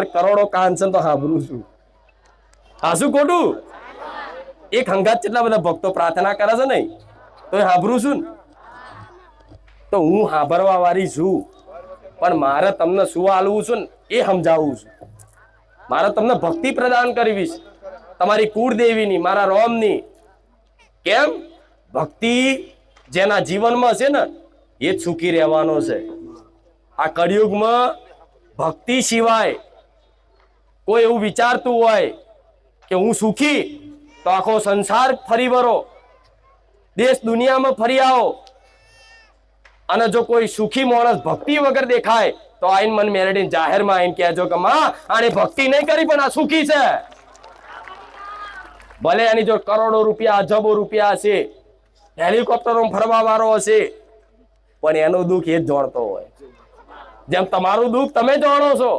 કરોડો કાંચન તો હાંભળું છું. હાસું ખોટું? એક હંગાત કેટલા બધા ભક્તો પ્રાર્થના કરે છે ને, તો એ હાંભળું છું ને. તો હું હાંભળવા વાળી છું, પણ મારે તમને શું આલવું છું ને એ સમજાવવું છું. મારે તમને ભક્તિ પ્રદાન કરવી છે, તમારી કુળદેવીની, મારા રોમની. કેમ? ભક્તિ જેના જીવનમાં છે ને એ જ સુખી રહેવાનો છે. આ કળિયુગમાં ભક્તિ સિવાય કોઈ એવું વિચારતું હોય કે હું સુખી, તો આખો સંસાર ફરી વળો, દેશ દુનિયામાં ફરી આવો, અને જો કોઈ સુખી માણસ ભક્તિ વગર દેખાય તો આઈને મન મેળવીને જાહેરમાં આઈને કહેજો કે માં આને ભક્તિ નહીં કરી પણ આ સુખી છે. ભલે એની જો કરોડો રૂપિયા, અજબો રૂપિયા હશે, હેલિકોપ્ટરો ફરવા વાળો હશે, પણ એનું દુઃખ એ જ જાણતો હોય. જેમ તમારું દુઃખ તમે જાણો છો,